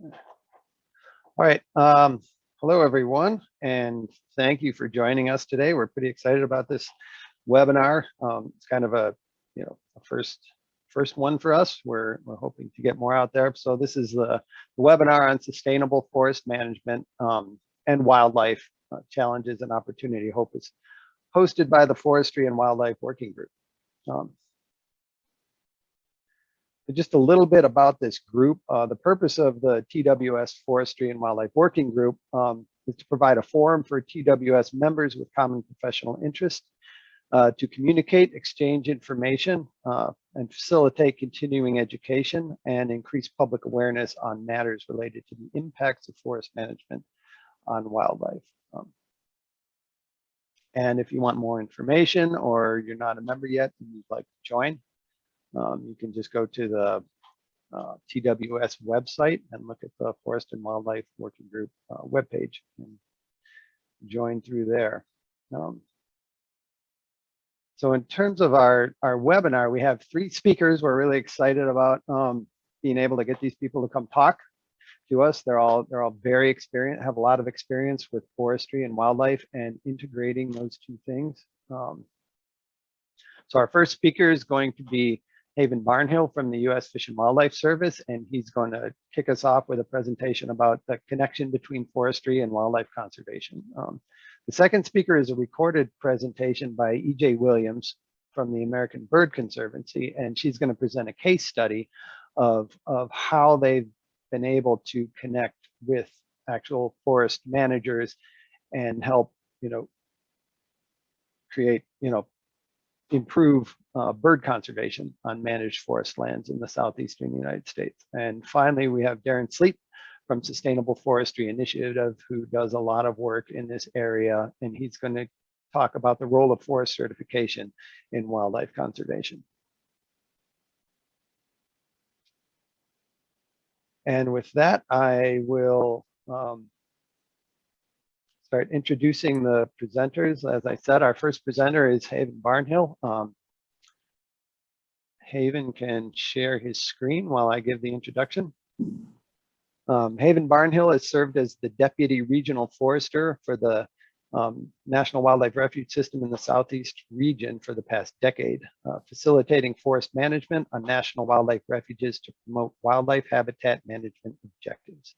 All right. Hello, everyone, and thank you for joining us today. We're pretty excited about this webinar. It's kind of a first one for us. We're hoping to get more out there. So this is the webinar on sustainable forest management and wildlife challenges and opportunity. Hope is hosted by the Forestry and Wildlife Working Group. Just a little bit about this group. The purpose of the TWS Forestry and Wildlife Working Group is to provide a forum for TWS members with common professional interest to communicate, exchange information, and facilitate continuing education and increase public awareness on matters related to the impacts of forest management on wildlife. And if you want more information or you're not a member yet and you'd like to join, you can just go to the TWS website and look at the Forest and Wildlife Working Group webpage and join through there. So in terms of our webinar, we have 3 speakers. We're really excited about being able to get these people to come talk to us. They're all very experienced, have a lot of experience with forestry and wildlife and integrating those 2 things. So our first speaker is going to be Haven Barnhill from the U.S. Fish and Wildlife Service, and he's going to kick us off with a presentation about the connection between forestry and wildlife conservation. The second speaker is a recorded presentation by E.J. Williams from the American Bird Conservancy, and she's going to present a case study of how they've been able to connect with actual forest managers and help, create, improve bird conservation on managed forest lands in the southeastern United States. And finally, we have Darren Sleep from Sustainable Forestry Initiative, who does a lot of work in this area, and he's going to talk about the role of forest certification in wildlife conservation. And with that, I will start introducing the presenters. As I said, our first presenter is Haven Barnhill. Haven can share his screen while I give the introduction. Haven Barnhill has served as the Deputy Regional Forester for the National Wildlife Refuge System in the Southeast region for the past decade, facilitating forest management on national wildlife refuges to promote wildlife habitat management objectives.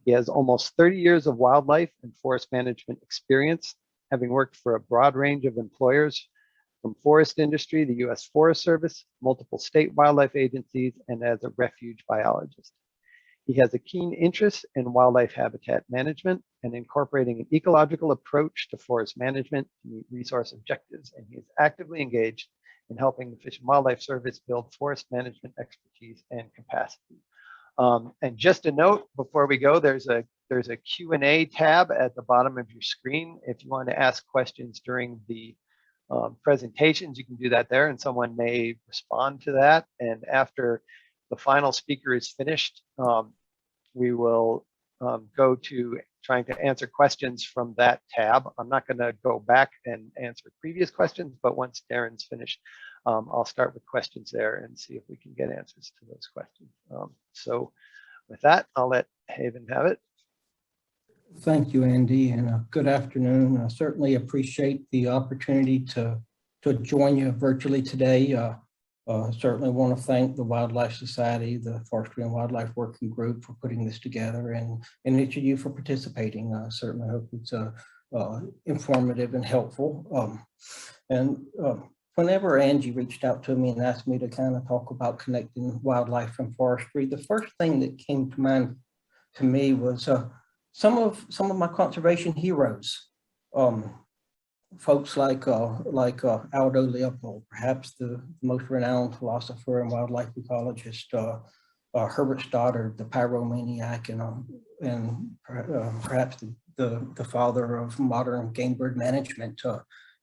He has almost 30 years of wildlife and forest management experience, having worked for a broad range of employers from forest industry, the U.S. Forest Service, multiple state wildlife agencies, and as a refuge biologist. He has a keen interest in wildlife habitat management and incorporating an ecological approach to forest management to meet resource objectives, and he is actively engaged in helping the Fish and Wildlife Service build forest management expertise and capacity. And just a note before we go, there's a Q&A tab at the bottom of your screen. If you want to ask questions during the presentations, you can do that there, and someone may respond to that. And after the final speaker is finished, we will go to trying to answer questions from that tab. I'm not going to go back and answer previous questions, but once Darren's finished, I'll start with questions there and see if we can get answers to those questions. So with that, I'll let Haven have it. Thank you, Andy, and good afternoon. I certainly appreciate the opportunity to join you virtually today. Certainly want to thank the Wildlife Society, the Forestry and Wildlife Working Group for putting this together, and each of you for participating. I certainly hope it's informative and helpful. Whenever Angie reached out to me and asked me to kind of talk about connecting wildlife and forestry, the first thing that came to mind to me was some of my conservation heroes. Folks like Aldo Leopold, perhaps the most renowned philosopher and wildlife ecologist, Herbert Stoddard, the pyromaniac, and perhaps the father of modern game bird management,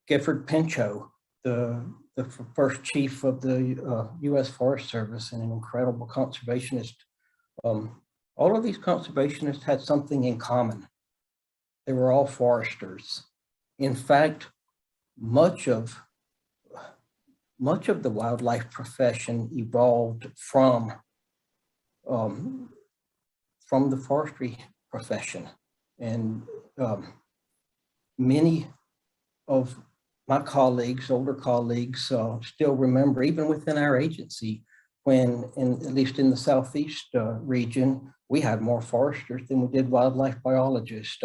Gifford Pinchot, the first chief of the U.S. Forest Service and an incredible conservationist. All of these conservationists had something in common. They were all foresters. In fact, much of the wildlife profession evolved from from the forestry profession. And many of my colleagues, older colleagues, still remember, even within our agency, when at least in the Southeast region, we had more foresters than we did wildlife biologists.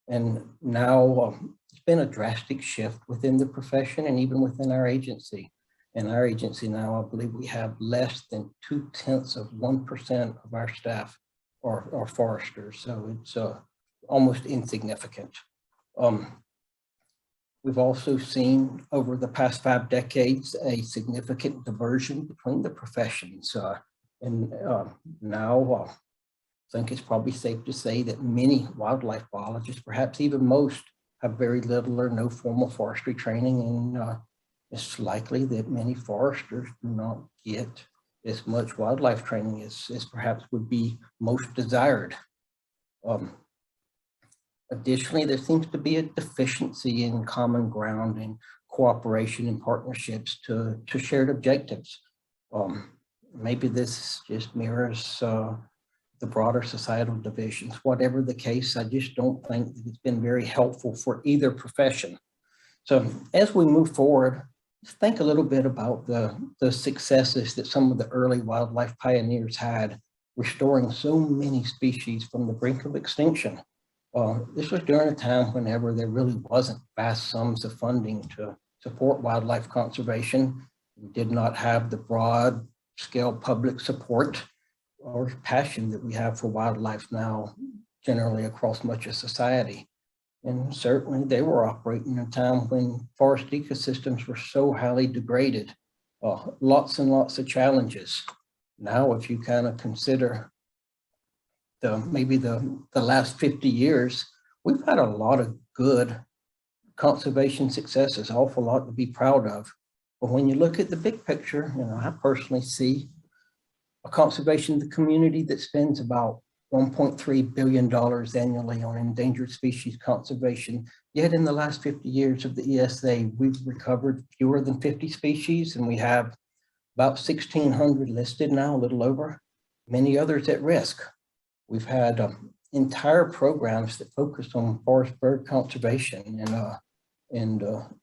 And now it's been a drastic shift within the profession and even within our agency. In our agency now, I believe we have less than 0.2% of our staff are foresters. So it's almost insignificant. We've also seen over the past 5 decades a significant diversion between the professions. Now I think it's probably safe to say that many wildlife biologists, perhaps even most, have very little or no formal forestry training, and it's likely that many foresters do not get as much wildlife training as perhaps would be most desired. Additionally, there seems to be a deficiency in common ground and cooperation and partnerships to shared objectives. Maybe this just mirrors the broader societal divisions. Whatever the case, I just don't think that it's been very helpful for either profession. So as we move forward, let's think a little bit about the successes that some of the early wildlife pioneers had, restoring so many species from the brink of extinction. This was during a time whenever there really wasn't vast sums of funding to support wildlife conservation. We did not have the broad scale public support or passion that we have for wildlife now, generally across much of society. And certainly they were operating in a time when forest ecosystems were so highly degraded, lots and lots of challenges. Now, if you kind of consider maybe the last 50 years, we've had a lot of good conservation successes, awful lot to be proud of. But when you look at the big picture, I personally see a conservation community that spends about $1.3 billion annually on endangered species conservation. Yet in the last 50 years of the ESA, we've recovered fewer than 50 species, and we have about 1,600 listed now, a little over, many others at risk. We've had entire programs that focus on forest bird conservation, and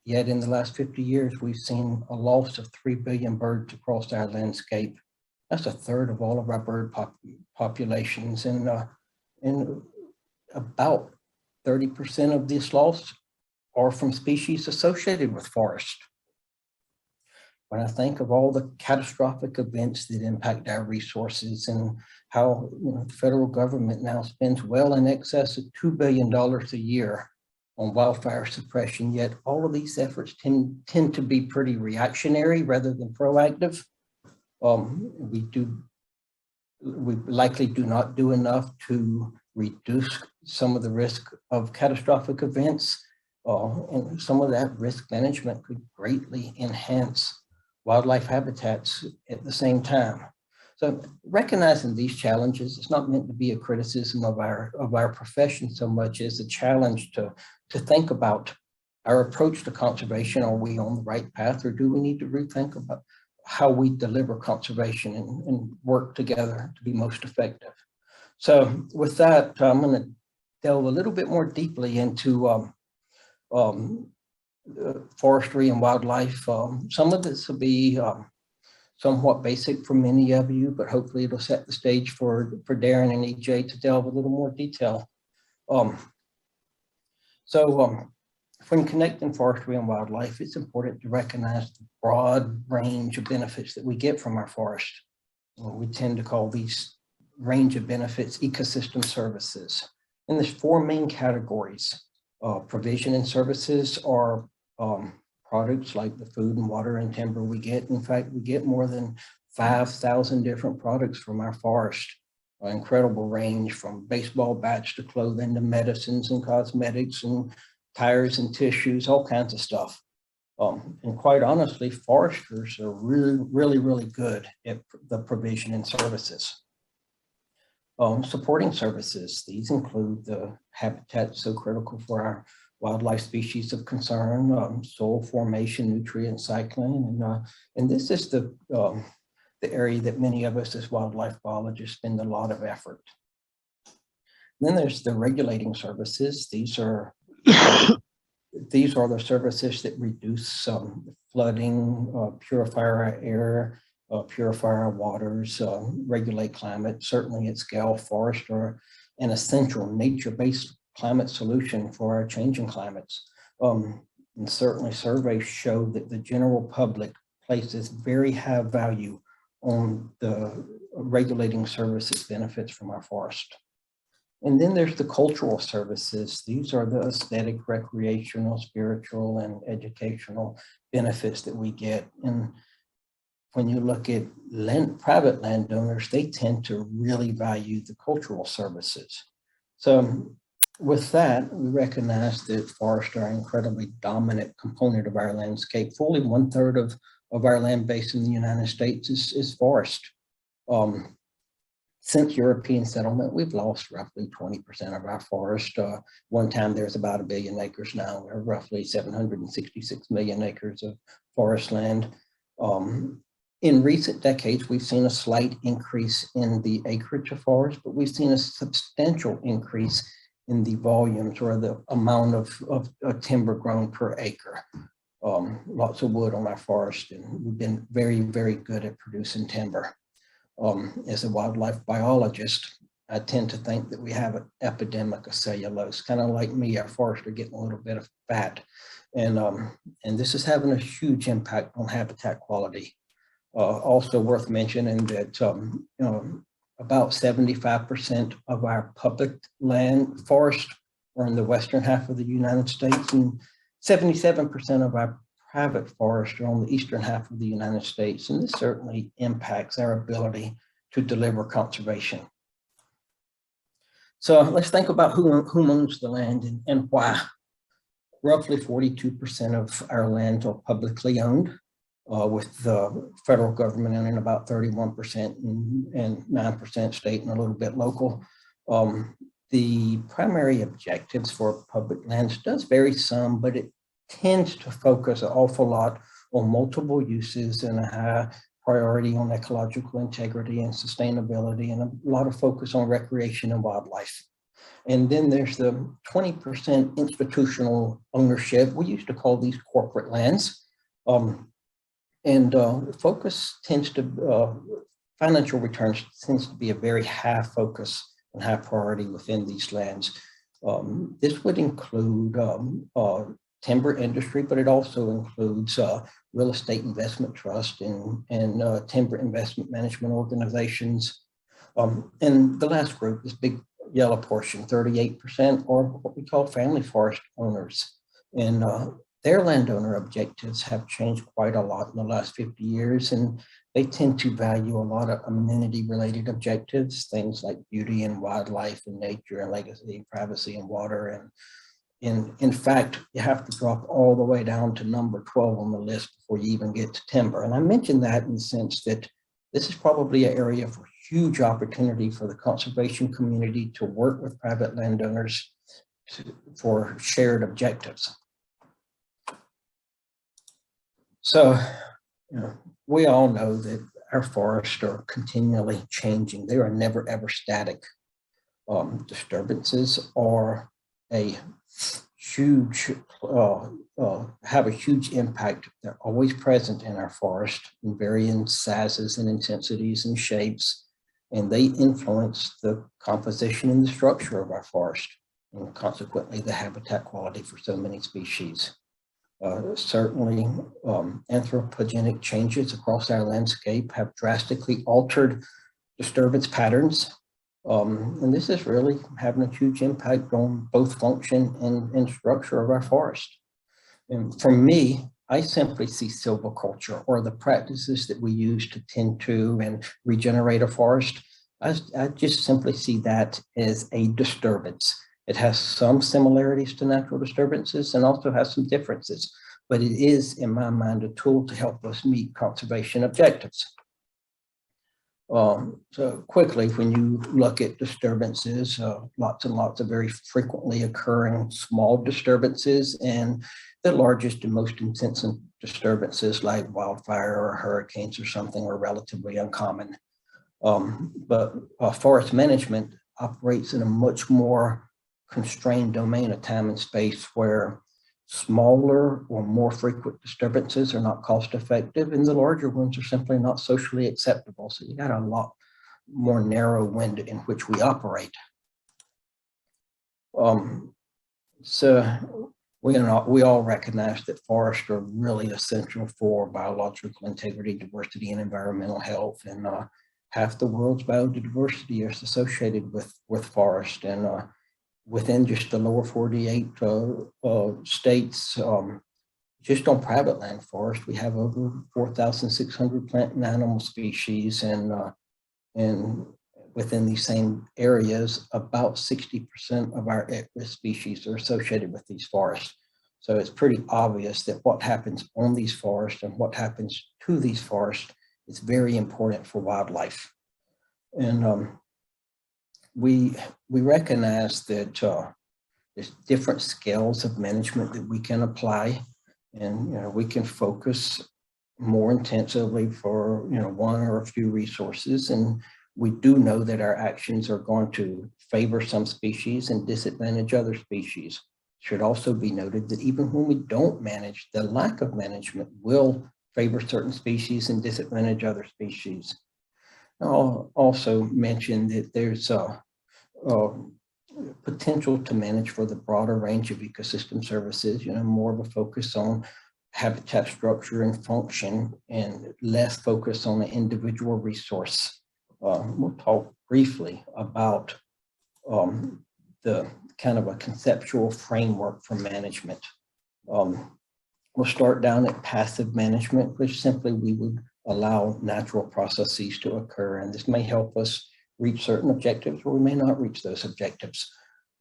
yet in the last 50 years, we've seen a loss of 3 billion birds across our landscape. That's a third of all of our bird populations, and about 30% of this loss are from species associated with forest. When I think of all the catastrophic events that impact our resources and how the federal government now spends well in excess of $2 billion a year on wildfire suppression, yet all of these efforts tend to be pretty reactionary rather than proactive. We likely do not do enough to reduce some of the risk of catastrophic events, and some of that risk management could greatly enhance wildlife habitats at the same time. So recognizing these challenges, it's not meant to be a criticism of our profession so much as a challenge to think about our approach to conservation. Are we on the right path, or do we need to rethink about how we deliver conservation and work together to be most effective? So with that, I'm going to delve a little bit more deeply into forestry and wildlife. Some of this will be somewhat basic for many of you, but hopefully it'll set the stage for Darren and EJ to delve a little more detail. When connecting forestry and wildlife, it's important to recognize the broad range of benefits that we get from our forest. We tend to call these range of benefits ecosystem services. And there's 4 main categories. Provision and services are products like the food and water and timber we get. In fact, we get more than 5,000 different products from our forest. An incredible range from baseball bats to clothing to medicines and cosmetics and tires and tissues, all kinds of stuff. And quite honestly, foresters are really good at the provision and services. Supporting services, these include the habitats so critical for our wildlife species of concern, soil formation, nutrient cycling, and this is the area that many of us as wildlife biologists spend a lot of effort. Then there's the regulating services. These are the services that reduce flooding, purify our air, purify our waters, regulate climate. Certainly at scale, forests are an essential nature-based climate solution for our changing climates. And certainly surveys show that the general public places very high value on the regulating services benefits from our forest. And then there's the cultural services. These are the aesthetic, recreational, spiritual, and educational benefits that we get. And when you look at private landowners, they tend to really value the cultural services. So with that, we recognize that forests are an incredibly dominant component of our landscape. Fully 1/3 of our land base in the United States is forest. Since European settlement, we've lost roughly 20% of our forest. One time there's about 1 billion acres now. We're roughly 766 million acres of forest land. In recent decades, we've seen a slight increase in the acreage of forest, but we've seen a substantial increase in the volumes or the amount of timber grown per acre. Lots of wood on our forest, and we've been very, very good at producing timber. As a wildlife biologist, I tend to think that we have an epidemic of cellulose, kind of like me. Our forests are getting a little bit of fat, and this is having a huge impact on habitat quality. Also worth mentioning that about 75% of our public land forest are in the western half of the United States, and 77% of our private forests are on the eastern half of the United States. And this certainly impacts our ability to deliver conservation. So let's think about who owns the land and why. Roughly 42% of our land are publicly owned, with the federal government owning about 31% and 9% state and a little bit local. The primary objectives for public lands does vary some, but it tends to focus an awful lot on multiple uses and a high priority on ecological integrity and sustainability, and a lot of focus on recreation and wildlife. And then there's the 20% institutional ownership. We used to call these corporate lands. Focus tends to, financial returns tends to be a very high focus and high priority within these lands. This would include timber industry, but it also includes real estate investment trust and timber investment management organizations. And the last group, this big yellow portion, 38%, or what we call family forest owners. And their landowner objectives have changed quite a lot in the last 50 years, and they tend to value a lot of amenity-related objectives, things like beauty and wildlife and nature and legacy, privacy and water. And in fact, you have to drop all the way down to number 12 on the list before you even get to timber. And I mention that in the sense that this is probably an area for huge opportunity for the conservation community to work with private landowners for shared objectives. So, we all know that our forests are continually changing. They are never ever static. Disturbances are a huge, have a huge impact. They're always present in our forest in varying sizes and intensities and shapes, and they influence the composition and the structure of our forest, and consequently the habitat quality for so many species. Certainly, anthropogenic changes across our landscape have drastically altered disturbance patterns. And this is really having a huge impact on both function and structure of our forest. And for me, I simply see silviculture, or the practices that we use to tend to and regenerate a forest. I just simply see that as a disturbance. It has some similarities to natural disturbances and also has some differences, but it is, in my mind, a tool to help us meet conservation objectives. So quickly, when you look at disturbances, lots and lots of very frequently occurring small disturbances, and the largest and most intense disturbances like wildfire or hurricanes or something are relatively uncommon. But forest management operates in a much more constrained domain of time and space where smaller or more frequent disturbances are not cost effective, and the larger ones are simply not socially acceptable. So you got a lot more narrow window in which we operate. So we all recognize that forests are really essential for biological integrity, diversity, and environmental health. And half the world's biodiversity is associated with forest. And within just the lower 48 states, just on private land forest, we have over 4,600 plant and animal species, and within these same areas, about 60% of our at-risk species are associated with these forests. So it's pretty obvious that what happens on these forests and what happens to these forests is very important for wildlife. And we recognize that there's different scales of management that we can apply, and we can focus more intensively for one or a few resources, and we do know that our actions are going to favor some species and disadvantage other species. It should also be noted that even when we don't manage, the lack of management will favor certain species and disadvantage other species. I'll also mention that there's a potential to manage for the broader range of ecosystem services, more of a focus on habitat structure and function and less focus on the individual resource. We'll talk briefly about the kind of a conceptual framework for management. We'll start down at passive management, which simply we would allow natural processes to occur. And this may help us reach certain objectives, or we may not reach those objectives.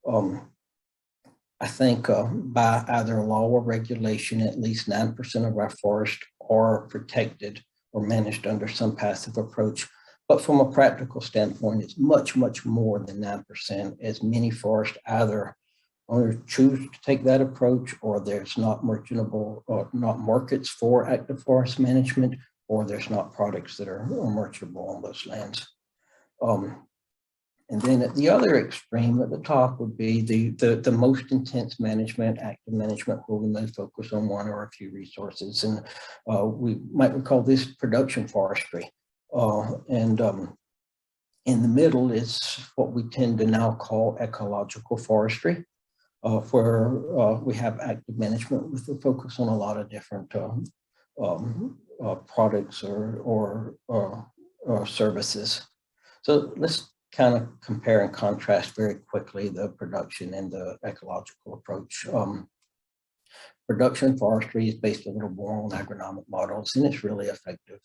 I think by either law or regulation, at least 9% of our forests are protected or managed under some passive approach. But from a practical standpoint, it's much, much more than 9%, as many forests either owners choose to take that approach, or there's not merchantable or not markets for active forest management, or there's not products that are merchantable on those lands. And then at the other extreme at the top would be the most intense management, active management, where we may focus on one or a few resources. And we might call this production forestry. And in the middle is what we tend to now call ecological forestry, where we have active management with a focus on a lot of different products or services. So let's kind of compare and contrast very quickly the production and the ecological approach. Production forestry is based a little more on agronomic models, and it's really effective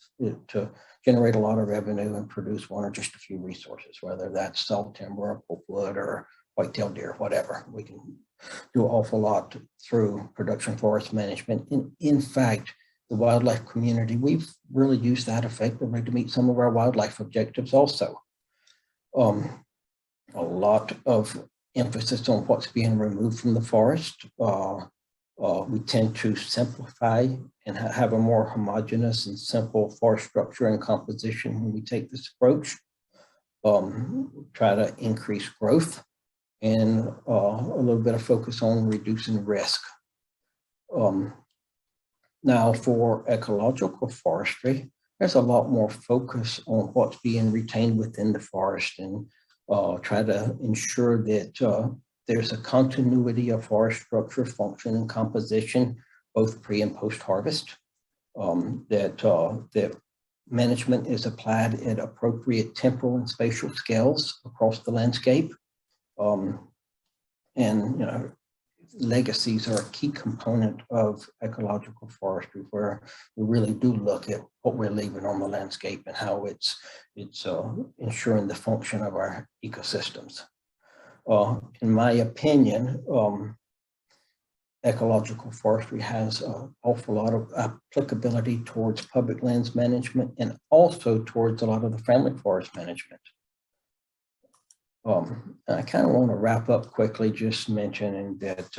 to generate a lot of revenue and produce one or just a few resources, whether that's salt timber or pulpwood or white-tailed deer, whatever. We can do an awful lot through production forest management. In fact, the wildlife community, we've really used that effectively to meet some of our wildlife objectives also. A lot of emphasis on what's being removed from the forest. We tend to simplify and have a more homogeneous and simple forest structure and composition when we take this approach. Try to increase growth and a little bit of focus on reducing risk. Now for ecological forestry, there's a lot more focus on what's being retained within the forest, and try to ensure that there's a continuity of forest structure, function, and composition, both pre and post harvest. That management is applied at appropriate temporal and spatial scales across the landscape. And legacies are a key component of ecological forestry, where we really do look at what we're leaving on the landscape and how it's ensuring the function of our ecosystems. In my opinion, ecological forestry has an awful lot of applicability towards public lands management and also towards a lot of the family forest management. I kind of want to wrap up quickly just mentioning that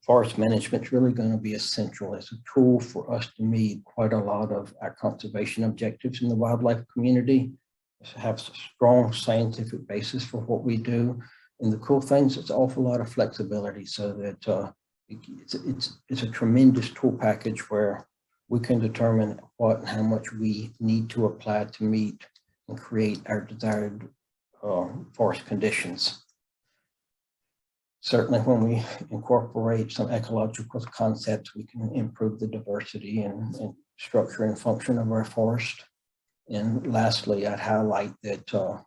forest management is really going to be essential as a tool for us to meet quite a lot of our conservation objectives in the wildlife community. have a strong scientific basis for what we do. And the cool thing is it's an awful lot of flexibility, so that it's a tremendous tool package where we can determine what and how much we need to apply to meet and create our desired forest conditions. Certainly when we incorporate some ecological concepts, we can improve the diversity and structure and function of our forest. And lastly, I'd highlight that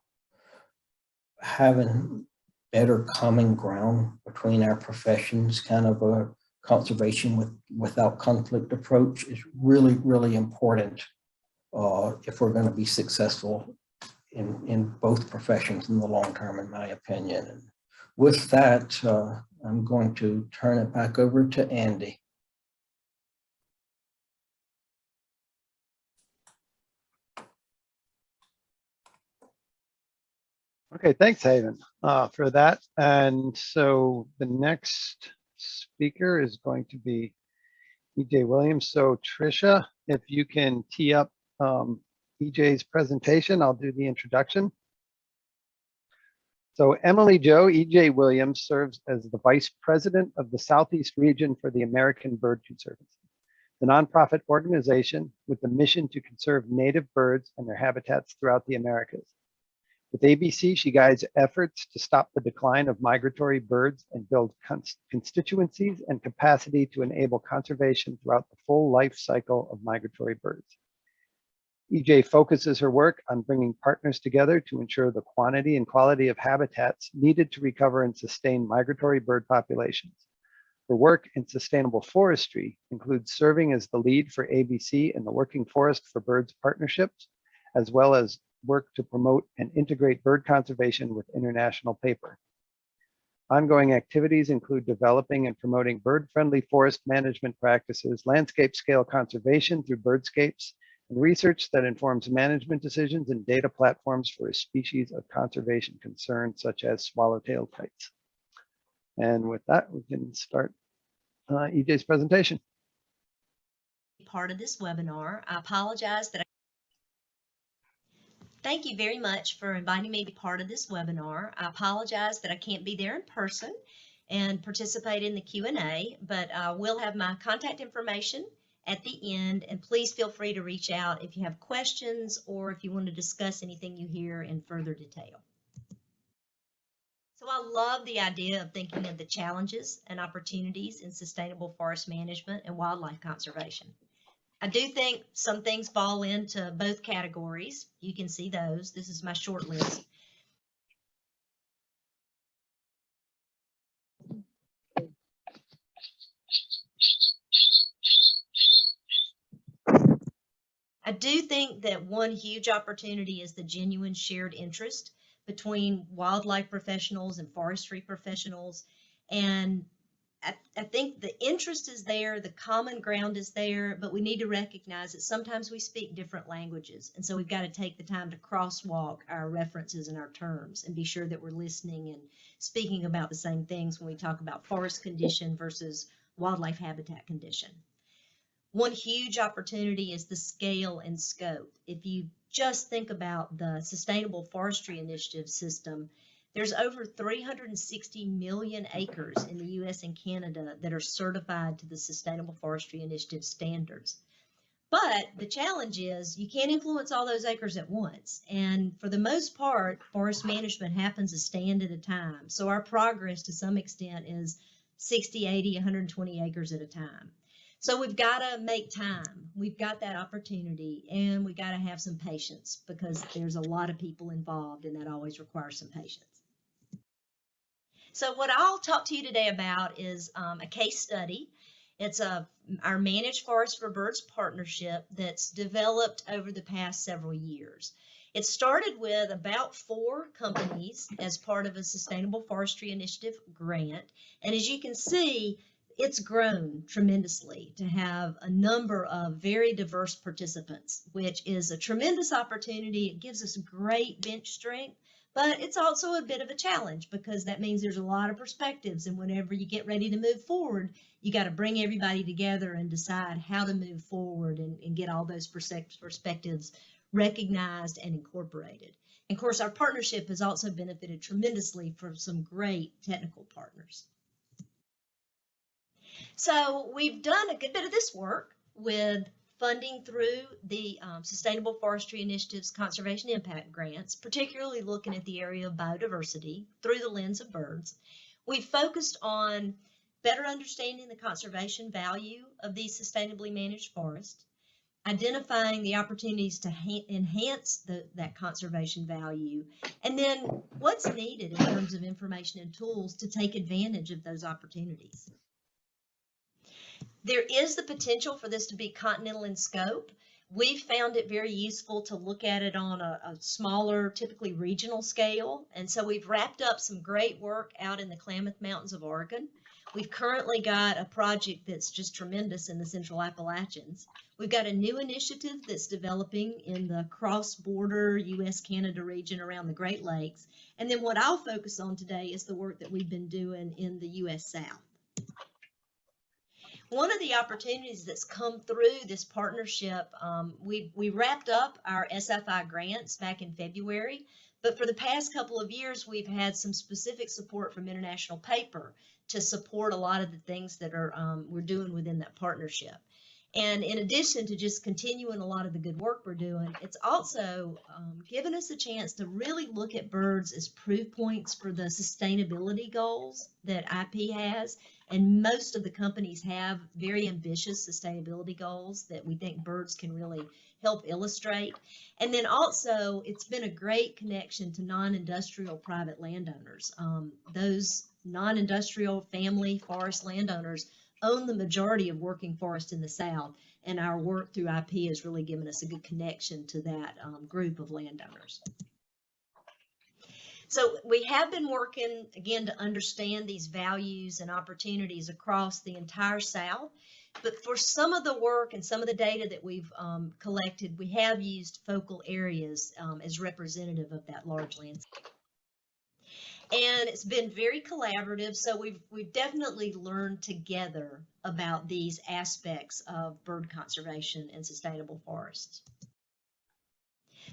having better common ground between our professions, kind of a conservation without conflict approach, is really, really important if we're going to be successful in both professions in the long term, in my opinion. And with that, I'm going to turn it back over to Andy. Okay, thanks, Haven, for that. And so the next speaker is going to be EJ Williams. So Tricia, if you can tee up EJ's presentation, I'll do the introduction. So Emily Jo EJ Williams serves as the Vice President of the Southeast Region for the American Bird Conservancy, the nonprofit organization with the mission to conserve native birds and their habitats throughout the Americas. With ABC, she guides efforts to stop the decline of migratory birds and build constituencies and capacity to enable conservation throughout the full life cycle of migratory birds. EJ focuses her work on bringing partners together to ensure the quantity and quality of habitats needed to recover and sustain migratory bird populations. Her work in sustainable forestry includes serving as the lead for ABC in the Working Forest for Birds partnerships, as well as work to promote and integrate bird conservation with international paper. Ongoing activities include developing and promoting bird-friendly forest management practices, landscape scale conservation through birdscapes, and research that informs management decisions and data platforms for a species of conservation concern, such as swallowtail kites. And with that, we can start EJ's presentation. Part of this webinar. I apologize that Thank you very much for inviting me to be part of this webinar. I apologize that I can't be there in person and participate in the Q&A, but I will have my contact information at the end, and please feel free to reach out if you have questions or if you want to discuss anything you hear in further detail. So I love the idea of thinking of the challenges and opportunities in sustainable forest management and wildlife conservation. I do think some things fall into both categories. You can see those. This is my short list. I do think that one huge opportunity is the genuine shared interest between wildlife professionals and forestry professionals. And I think the interest is there, the common ground is there, but we need to recognize that sometimes we speak different languages. And so we've got to take the time to crosswalk our references and our terms and be sure that we're listening and speaking about the same things when we talk about forest condition versus wildlife habitat condition. One huge opportunity is the scale and scope. If you just think about the Sustainable Forestry Initiative system, there's over 360 million acres in the US and Canada that are certified to the Sustainable Forestry Initiative standards. But the challenge is you can't influence all those acres at once. And for the most part, forest management happens a stand at a time. So our progress to some extent is 60, 80, 120 acres at a time. So we've got to make time. We've got that opportunity, and we got to have some patience because there's a lot of people involved, and that always requires some patience. So what I'll talk to you today about is a case study. It's our Managed Forest for Birds partnership that's developed over the past several years. It started with about 4 companies as part of a Sustainable Forestry Initiative grant. And as you can see, it's grown tremendously to have a number of very diverse participants, which is a tremendous opportunity. It gives us great bench strength. But it's also a bit of a challenge because that means there's a lot of perspectives. And whenever you get ready to move forward, you got to bring everybody together and decide how to move forward and get all those perspectives recognized and incorporated. And of course, our partnership has also benefited tremendously from some great technical partners. So we've done a good bit of this work with funding through the Sustainable Forestry Initiative's Conservation Impact Grants, particularly looking at the area of biodiversity through the lens of birds. We've focused on better understanding the conservation value of these sustainably managed forests, identifying the opportunities to enhance that conservation value, and then what's needed in terms of information and tools to take advantage of those opportunities. There is the potential for this to be continental in scope. We've found it very useful to look at it on a smaller, typically regional scale. And so we've wrapped up some great work out in the Klamath Mountains of Oregon. We've currently got a project that's just tremendous in the Central Appalachians. We've got a new initiative that's developing in the cross-border U.S.-Canada region around the Great Lakes. And then what I'll focus on today is the work that we've been doing in the U.S. South. One of the opportunities that's come through this partnership, we wrapped up our SFI grants back in February, but for the past couple of years, we've had some specific support from International Paper to support a lot of the things that we're doing within that partnership. And in addition to just continuing a lot of the good work we're doing, it's also given us a chance to really look at birds as proof points for the sustainability goals that IP has. And most of the companies have very ambitious sustainability goals that we think birds can really help illustrate. And then also, it's been a great connection to non-industrial private landowners. Those non-industrial family forest landowners own the majority of working forest in the South, and our work through IP has really given us a good connection to that group of landowners. So we have been working, again, to understand these values and opportunities across the entire South, but for some of the work and some of the data that we've collected, we have used focal areas as representative of that large landscape. And it's been very collaborative, so we've definitely learned together about these aspects of bird conservation and sustainable forests.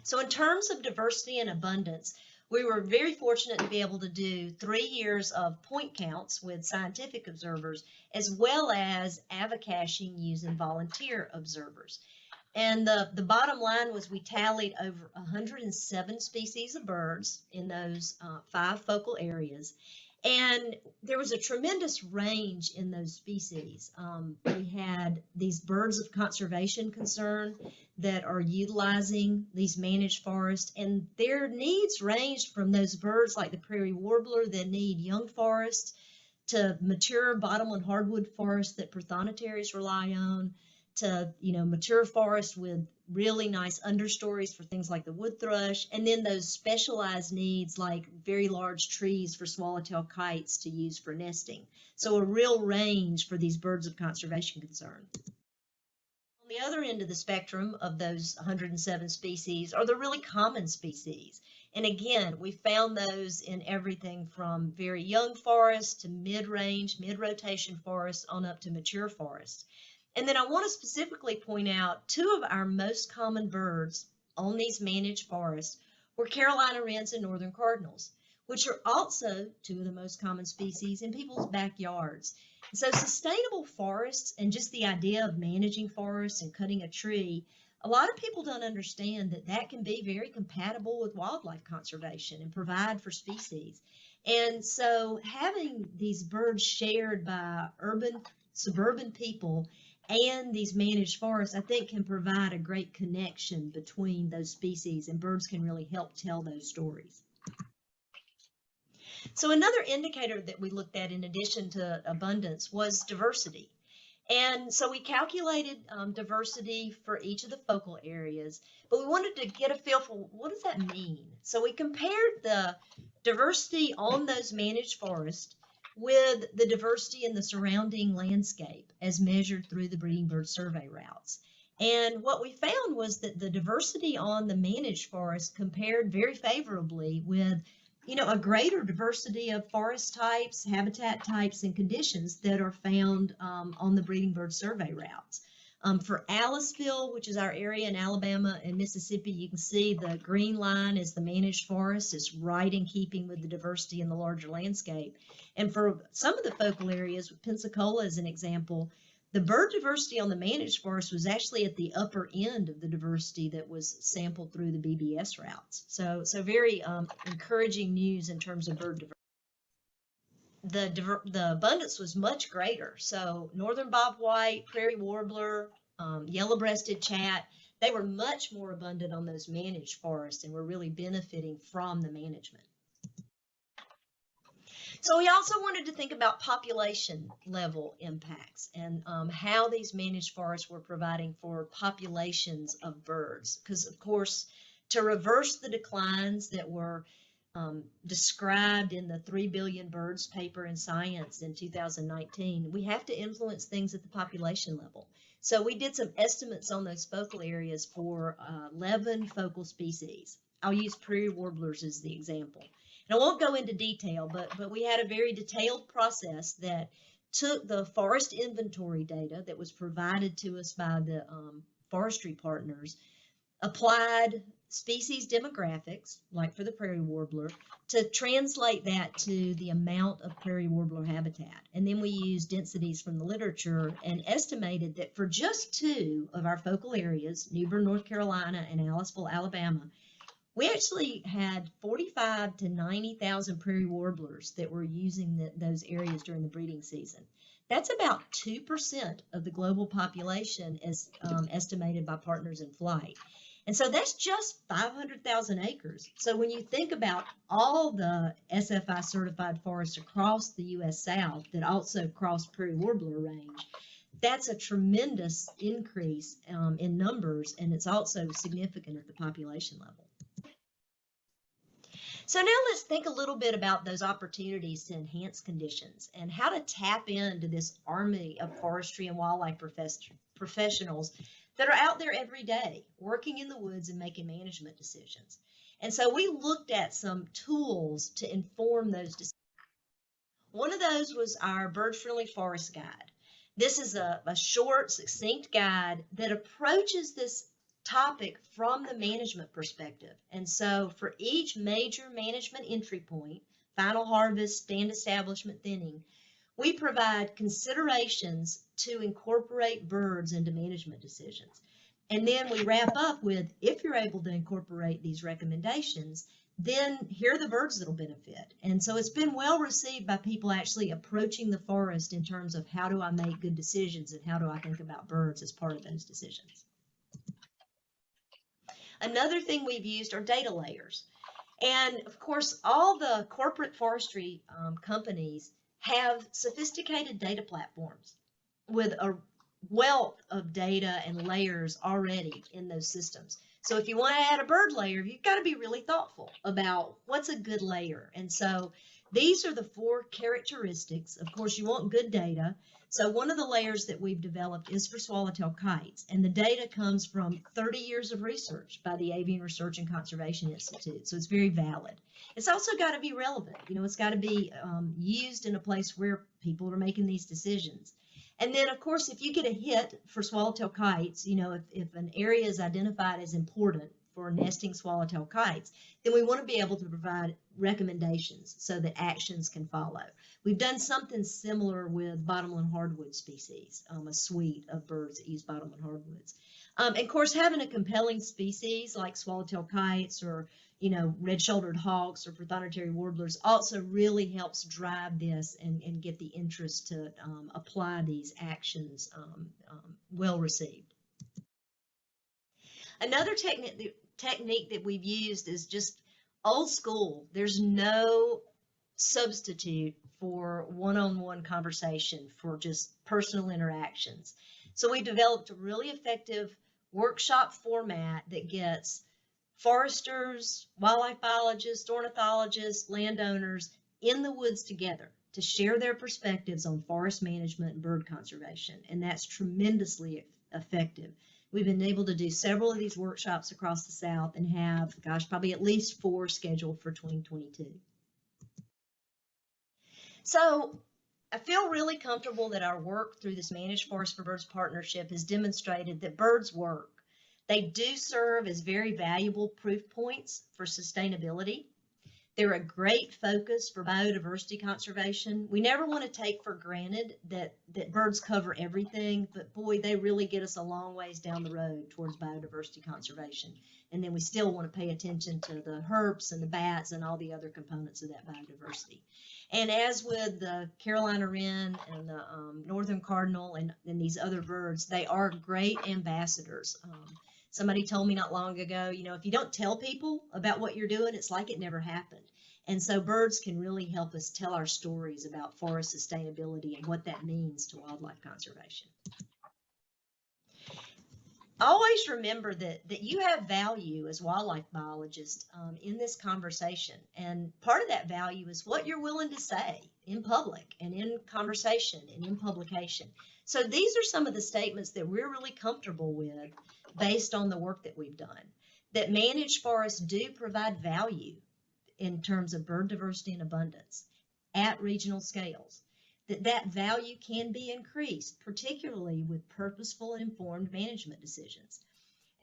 So in terms of diversity and abundance, we were very fortunate to be able to do 3 years of point counts with scientific observers, as well as avocaching using volunteer observers. And the bottom line was we tallied over 107 species of birds in those 5 focal areas. And there was a tremendous range in those species. We had these birds of conservation concern that are utilizing these managed forests, and their needs ranged from those birds like the prairie warbler that need young forests to mature bottomland hardwood forests that prothonotarians rely on, to mature forest with really nice understories for things like the wood thrush, and then those specialized needs like very large trees for swallowtail kites to use for nesting. So a real range for these birds of conservation concern. On the other end of the spectrum of those 107 species are the really common species. And again, we found those in everything from very young forests to mid-range, mid-rotation forests on up to mature forests. And then I want to specifically point out 2 of our most common birds on these managed forests were Carolina wrens and northern cardinals, which are also 2 of the most common species in people's backyards. And so sustainable forests and just the idea of managing forests and cutting a tree, a lot of people don't understand that that can be very compatible with wildlife conservation and provide for species. And so having these birds shared by urban, suburban people and these managed forests, I think, can provide a great connection between those species, and birds can really help tell those stories. So another indicator that we looked at in addition to abundance was diversity. And so we calculated diversity for each of the focal areas, but we wanted to get a feel for what does that mean? So we compared the diversity on those managed forests with the diversity in the surrounding landscape as measured through the breeding bird survey routes. And what we found was that the diversity on the managed forest compared very favorably with a greater diversity of forest types, habitat types, and conditions that are found on the breeding bird survey routes. For Aliceville, which is our area in Alabama and Mississippi, you can see the green line is the managed forest. It's right in keeping with the diversity in the larger landscape. And for some of the focal areas, with Pensacola as an example, the bird diversity on the managed forest was actually at the upper end of the diversity that was sampled through the BBS routes. So very encouraging news in terms of bird diversity. The abundance was much greater. So northern bobwhite, prairie warbler, yellow-breasted chat, they were much more abundant on those managed forests and were really benefiting from the management. So we also wanted to think about population level impacts and how these managed forests were providing for populations of birds. Because of course, to reverse the declines that were described in the 3 Billion Birds paper in Science in 2019, we have to influence things at the population level. So we did some estimates on those focal areas for 11 focal species. I'll use prairie warblers as the example. And I won't go into detail, but we had a very detailed process that took the forest inventory data that was provided to us by the forestry partners, applied species demographics, like for the prairie warbler, to translate that to the amount of prairie warbler habitat. And then we used densities from the literature and estimated that for just 2 of our focal areas, New Bern, North Carolina, and Aliceville, Alabama, we actually had 45 to 90,000 prairie warblers that were using those areas during the breeding season. That's about 2% of the global population as estimated by Partners in Flight. And so that's just 500,000 acres. So when you think about all the SFI certified forests across the U.S. South that also cross prairie warbler range, that's a tremendous increase in numbers, and it's also significant at the population level. So now let's think a little bit about those opportunities to enhance conditions and how to tap into this army of forestry and wildlife professionals that are out there every day working in the woods and making management decisions. And so we looked at some tools to inform those decisions. One of those was our Bird-Friendly Forest Guide. This is a short, succinct guide that approaches this topic from the management perspective. And so for each major management entry point, final harvest, stand establishment, thinning, we provide considerations to incorporate birds into management decisions. And then we wrap up with, if you're able to incorporate these recommendations, then here are the birds that'll benefit. And so it's been well received by people actually approaching the forest in terms of how do I make good decisions and how do I think about birds as part of those decisions. Another thing we've used are data layers. And of course, all the corporate forestry companies have sophisticated data platforms with a wealth of data and layers already in those systems. So if you want to add a bird layer, you've got to be really thoughtful about what's a good layer. And so these are the 4 characteristics. Of course, you want good data. So one of the layers that we've developed is for swallowtail kites. And the data comes from 30 years of research by the Avian Research and Conservation Institute. So it's very valid. It's also got to be relevant. You know, it's got to be used in a place where people are making these decisions. And then, of course, if you get a hit for swallowtail kites, you know, if an area is identified as important for nesting swallowtail kites, then we want to be able to provide recommendations so that actions can follow. We've done something similar with bottomland hardwood species, a suite of birds that use bottomland hardwoods. And of course, having a compelling species like swallowtail kites or, you know, red-shouldered hawks or prothonotary warblers also really helps drive this and get the interest to apply these actions well received. Another technique that we've used is just old school. There's no substitute for one-on-one conversation, for just personal interactions. So we developed a really effective workshop format that gets foresters, wildlife biologists, ornithologists, landowners in the woods together to share their perspectives on forest management and bird conservation. And that's tremendously effective. We've been able to do several of these workshops across the South and have, gosh, probably at least 4 scheduled for 2022. So I feel really comfortable that our work through this Managed Forest for Birds partnership has demonstrated that birds work. They do serve as very valuable proof points for sustainability. They're a great focus for biodiversity conservation. We never want to take for granted that birds cover everything, but boy, they really get us a long ways down the road towards biodiversity conservation. And then we still want to pay attention to the herps and the bats and all the other components of that biodiversity. And as with the Carolina wren and the northern cardinal and these other birds, they are great ambassadors. Somebody told me not long ago, you know, if you don't tell people about what you're doing, it's like it never happened. And so birds can really help us tell our stories about forest sustainability and what that means to wildlife conservation. Always remember that you have value as wildlife biologists in this conversation. And part of that value is what you're willing to say in public and in conversation and in publication. So these are some of the statements that we're really comfortable with based on the work that we've done. That managed forests do provide value in terms of bird diversity and abundance at regional scales. That value can be increased, particularly with purposeful and informed management decisions.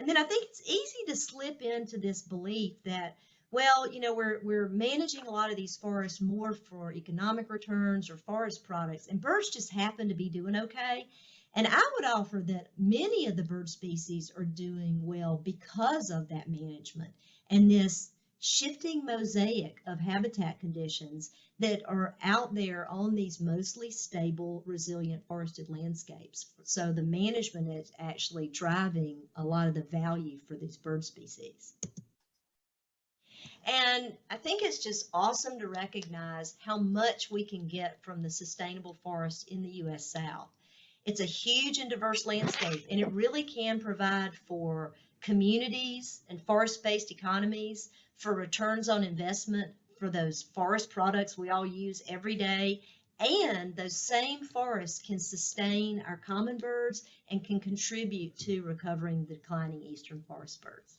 And then I think it's easy to slip into this belief that, well, you know, we're managing a lot of these forests more for economic returns or forest products, and birds just happen to be doing okay. And I would offer that many of the bird species are doing well because of that management and this shifting mosaic of habitat conditions that are out there on these mostly stable, resilient forested landscapes. So the management is actually driving a lot of the value for these bird species. And I think it's just awesome to recognize how much we can get from the sustainable forests in the U.S. South. It's a huge and diverse landscape, and it really can provide for communities and forest-based economies, for returns on investment, for those forest products we all use every day, and those same forests can sustain our common birds and can contribute to recovering the declining eastern forest birds.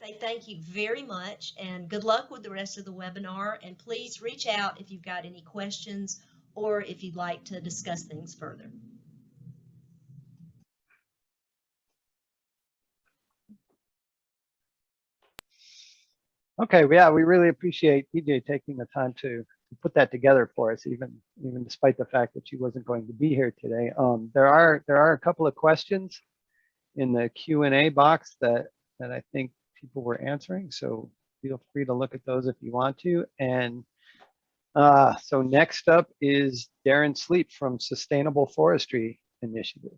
Say thank you very much and good luck with the rest of the webinar, and please reach out if you've got any questions or if you'd like to discuss things further. Okay, yeah, we really appreciate PJ taking the time to put that together for us, even despite the fact that she wasn't going to be here today. There are a couple of questions in the Q&A box that I think people were answering, so feel free to look at those if you want to. And so next up is Darren Sleep from Sustainable Forestry Initiative.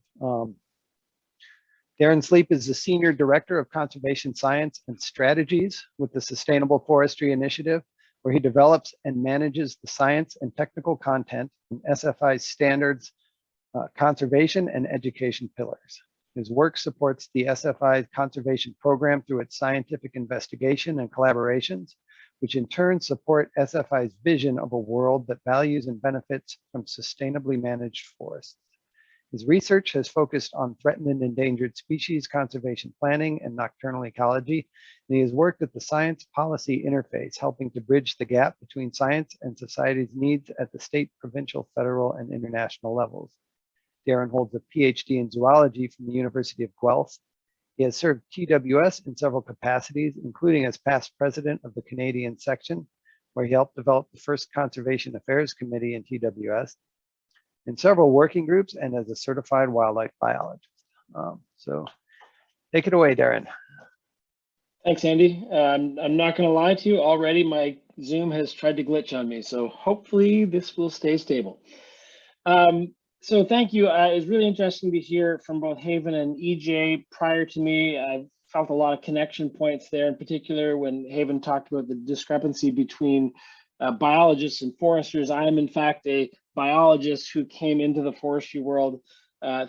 Darren Sleep is the Senior Director of Conservation Science and Strategies with the Sustainable Forestry Initiative, where he develops and manages the science and technical content in SFI's standards, conservation and education pillars. His work supports the SFI conservation program through its scientific investigation and collaborations, which in turn support SFI's vision of a world that values and benefits from sustainably managed forests. His research has focused on threatened and endangered species conservation planning and nocturnal ecology, and he has worked at the science policy interface, helping to bridge the gap between science and society's needs at the state, provincial, federal, and international levels. Darren holds a PhD in zoology from the University of Guelph. He has served TWS in several capacities, including as past president of the Canadian section, where he helped develop the first Conservation Affairs Committee in TWS, in several working groups, and as a certified wildlife biologist. So take it away, Darren. Thanks, Andy. I'm not going to lie to you. Already my Zoom has tried to glitch on me, so hopefully this will stay stable. So thank you. It's really interesting to hear from both Haven and EJ prior to me. I felt a lot of connection points there, in particular when Haven talked about the discrepancy between biologists and foresters. I am in fact a biologist who came into the forestry world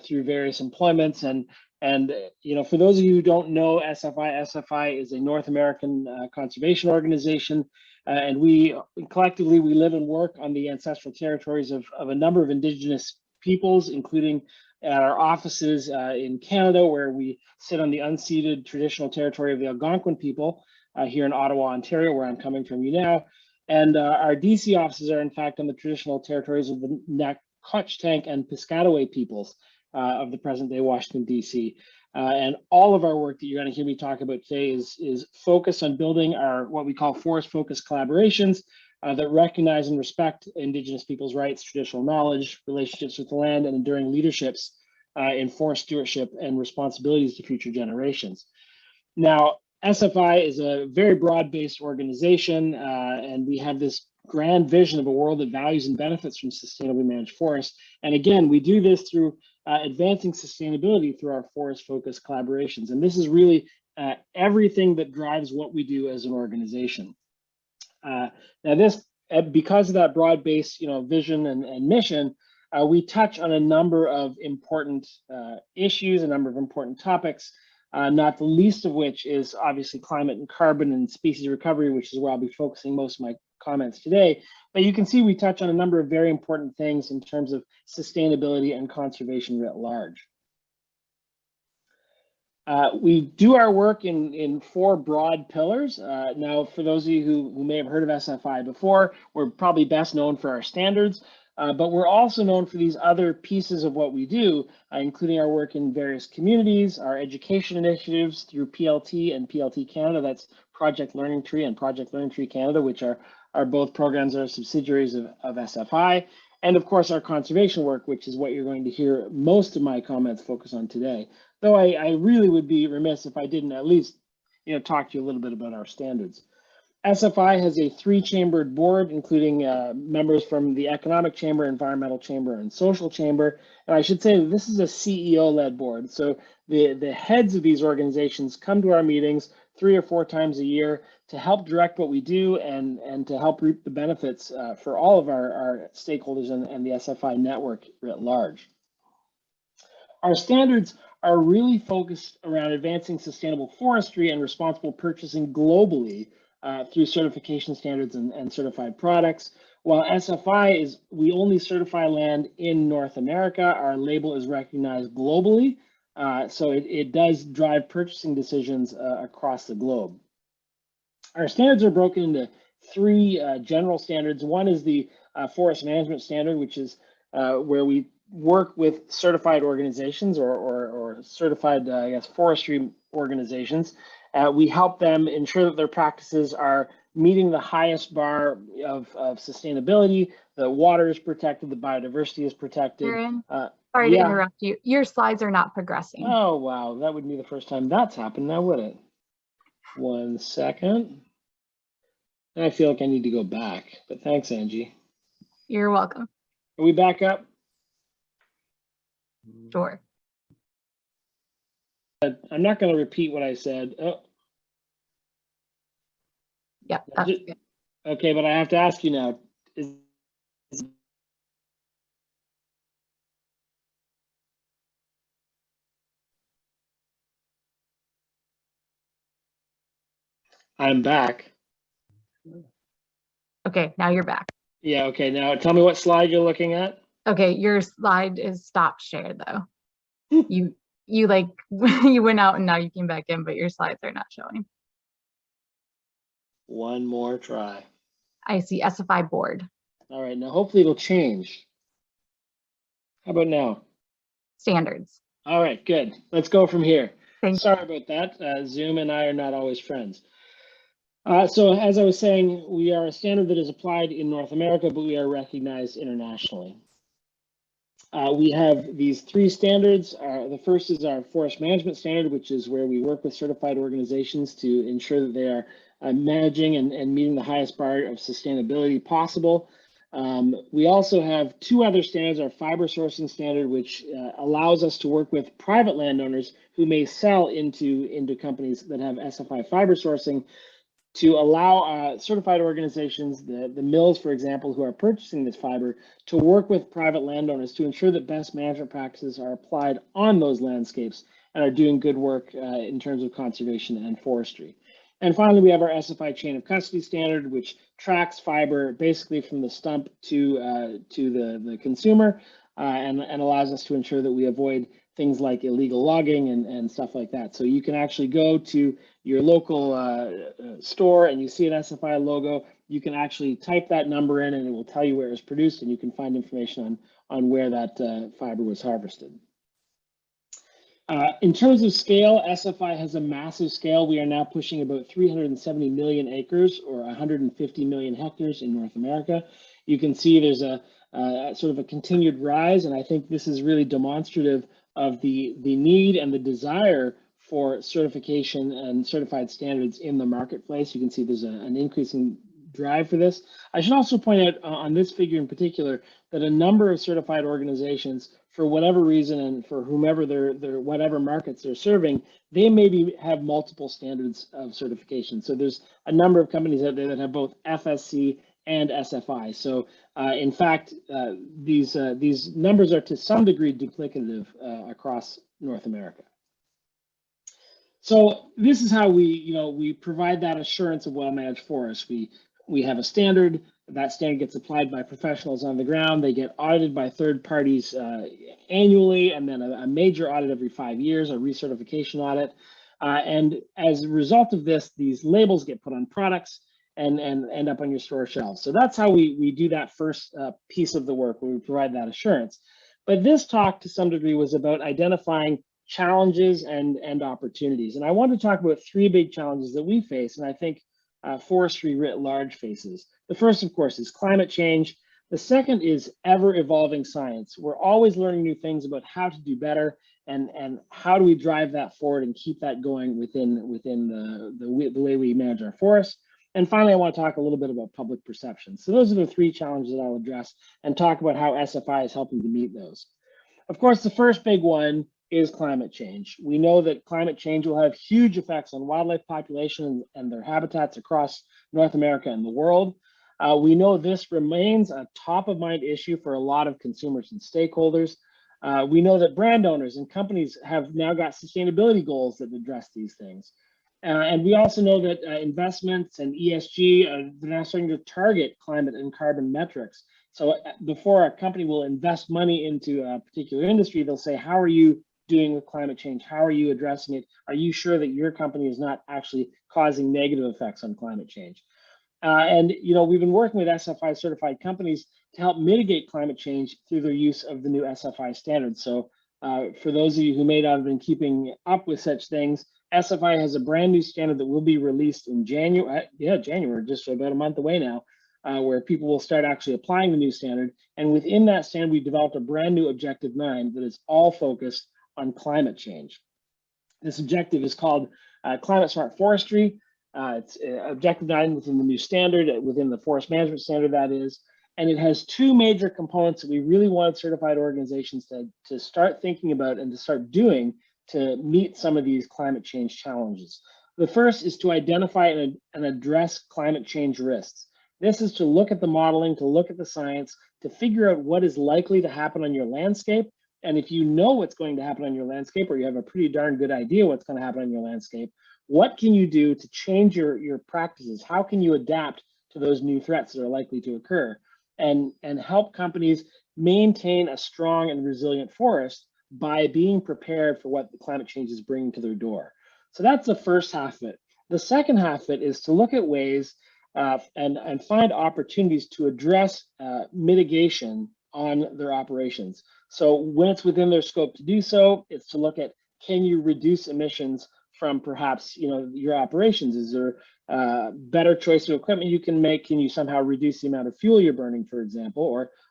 through various employments. And you know, for those of you who don't know SFI is a North American conservation organization. And we collectively, we live and work on the ancestral territories of a number of indigenous peoples, including at our offices in Canada, where we sit on the unceded traditional territory of the Algonquin people here in Ottawa, Ontario, where I'm coming from you now. And our DC offices are in fact on the traditional territories of the Nacotchtank and Piscataway peoples of the present day Washington, DC. And all of our work that you're going to hear me talk about today is focused on building our what we call forest-focused collaborations that recognize and respect Indigenous peoples' rights, traditional knowledge, relationships with the land, and enduring leaderships in forest stewardship and responsibilities to future generations. Now, SFI is a very broad-based organization, and we have this grand vision of a world that values and benefits from sustainably managed forests. And again, we do this through advancing sustainability through our forest-focused collaborations. And this is really everything that drives what we do as an organization. Now, this, because of that broad-based, vision and mission, we touch on a number of important issues, a number of important topics. Not the least of which is obviously climate and carbon and species recovery, which is where I'll be focusing most of my comments today. But you can see we touch on a number of very important things in terms of sustainability and conservation writ large. We do our work in 4 broad pillars. Now, for those of you who may have heard of SFI before, we're probably best known for our standards. But we're also known for these other pieces of what we do, including our work in various communities, our education initiatives through PLT and PLT Canada, that's Project Learning Tree and Project Learning Tree Canada, which are both programs that are subsidiaries of SFI, and of course our conservation work, which is what you're going to hear most of my comments focus on today. Though I really would be remiss if I didn't at least talk to you a little bit about our standards. SFI has a 3-chambered board, including members from the Economic Chamber, Environmental Chamber, and Social Chamber. And I should say that this is a CEO-led board. So the heads of these organizations come to our meetings 3 or 4 times a year to help direct what we do and to help reap the benefits for all of our stakeholders and the SFI network writ large. Our standards are really focused around advancing sustainable forestry and responsible purchasing globally, through certification standards and certified products. While SFI is, we only certify land in North America, our label is recognized globally, so it does drive purchasing decisions across the globe. Our standards are broken into 3 general standards. One is the forest management standard, which is where we work with certified organizations or certified, forestry organizations. We help them ensure that their practices are meeting the highest bar of sustainability. The water is protected, the biodiversity is protected. Darren, sorry to interrupt you. Your slides are not progressing. Oh, wow. That wouldn't be the first time that's happened now, would it? 1 second. I feel like I need to go back, but thanks, Angie. You're welcome. Are we back up? Sure. I'm not going to repeat what I said. Oh. Yeah, that's good. Okay, but I have to ask you now. I'm back. Okay, now you're back. Yeah, okay. Now tell me what slide you're looking at. Okay, your slide is stop share though. you like you went out and now you came back in, but your slides are not showing. One more try. I see SFI board. All right, now hopefully it'll change. How about now? Standards. All right, good. Let's go from here. Thank Sorry about that. Zoom and I are not always friends. So as I was saying, we are a standard that is applied in North America, but we are recognized internationally. We have these 3 standards. The first is our forest management standard, which is where we work with certified organizations to ensure that they are managing and meeting the highest bar of sustainability possible. We also have 2 other standards, our fiber sourcing standard, which allows us to work with private landowners who may sell into companies that have SFI fiber sourcing, to allow certified organizations, the mills, for example, who are purchasing this fiber, to work with private landowners to ensure that best management practices are applied on those landscapes and are doing good work in terms of conservation and forestry. And finally, we have our SFI chain of custody standard, which tracks fiber basically from the stump to the consumer and allows us to ensure that we avoid things like illegal logging and stuff like that. So you can actually go to your local store and you see an SFI logo, you can actually type that number in and it will tell you where it was produced, and you can find information on where that fiber was harvested. In terms of scale, SFI has a massive scale. We are now pushing about 370 million acres or 150 million hectares in North America. You can see there's a sort of a continued rise, and I think this is really demonstrative of the need and the desire for certification and certified standards in the marketplace. You can see there's an increasing drive for this. I should also point out on this figure in particular that a number of certified organizations, for whatever reason and for whomever their whatever markets they're serving, they maybe have multiple standards of certification. So there's a number of companies out there that have both FSC and SFI. So in fact, these numbers are to some degree duplicative across North America. So this is how we provide that assurance of well-managed forests. We have a standard. That standard gets applied by professionals on the ground. They get audited by third parties annually, and then a major audit every 5 years, a recertification audit. And as a result of this, these labels get put on products and end up on your store shelves. So that's how we do that first piece of the work, where we provide that assurance. But this talk, to some degree, was about identifying challenges and opportunities. And I want to talk about 3 big challenges that we face, and I think forestry writ large faces. The first, of course, is climate change. The second is ever-evolving science. We're always learning new things about how to do better, and how do we drive that forward and keep that going within the way we manage our forests. And finally, I want to talk a little bit about public perception. So those are the 3 challenges that I'll address and talk about how SFI is helping to meet those. Of course, the first big one is climate change. We know that climate change will have huge effects on wildlife population and their habitats across North America and the world. We know this remains a top of mind issue for a lot of consumers and stakeholders. We know that brand owners and companies have now got sustainability goals that address these things. And we also know that investments and ESG, they're now starting to target climate and carbon metrics. So before a company will invest money into a particular industry, they'll say, how are you doing with climate change? How are you addressing it? Are you sure that your company is not actually causing negative effects on climate change? And we've been working with SFI certified companies to help mitigate climate change through their use of the new SFI standards. So for those of you who may not have been keeping up with such things, SFI has a brand new standard that will be released in January, just about a month away now, where people will start actually applying the new standard. And within that standard, we developed a brand new Objective 9 that is all focused on climate change. This objective is called Climate Smart Forestry. It's Objective 9 within the new standard, within the forest management standard, that is. And it has 2 major components that we really wanted certified organizations to start thinking about and to start doing to meet some of these climate change challenges. The first is to identify and address climate change risks. This is to look at the modeling, to look at the science, to figure out what is likely to happen on your landscape. And if you know what's going to happen on your landscape, or you have a pretty darn good idea what's going to happen on your landscape, what can you do to change your practices? How can you adapt to those new threats that are likely to occur, and help companies maintain a strong and resilient forest by being prepared for what the climate change is bringing to their door? So that's the first half of it. The second half of it is to look at ways and find opportunities to address mitigation on their operations. So when it's within their scope to do so, it's to look at, can you reduce emissions from perhaps your operations? Is there better choice of equipment you can make? Can you somehow reduce the amount of fuel you're burning, for example,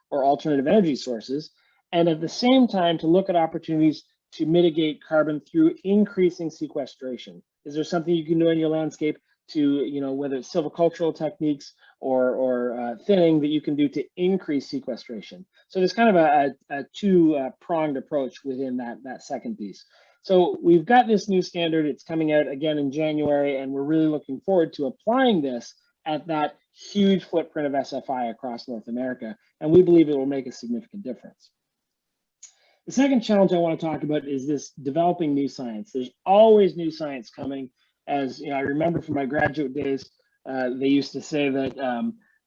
or alternative energy sources? And at the same time, to look at opportunities to mitigate carbon through increasing sequestration. Is there something you can do in your landscape to, whether it's silvicultural techniques or thinning, that you can do to increase sequestration? So there's kind of a two-pronged approach within that second piece. So we've got this new standard. It's coming out again in January, and we're really looking forward to applying this at that huge footprint of SFI across North America, and we believe it will make a significant difference. The second challenge I want to talk about is this developing new science. There's always new science coming. As I remember from my graduate days, they used to say that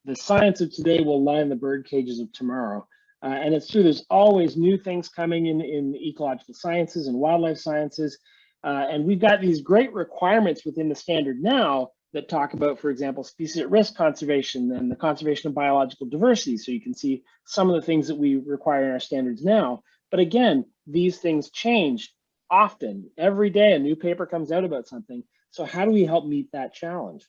the science of today will line the bird cages of tomorrow. And it's true, there's always new things coming in ecological sciences and wildlife sciences. And we've got these great requirements within the standard now that talk about, for example, species at risk conservation and the conservation of biological diversity. So you can see some of the things that we require in our standards now. But again, these things change often. Every day a new paper comes out about something. So how do we help meet that challenge?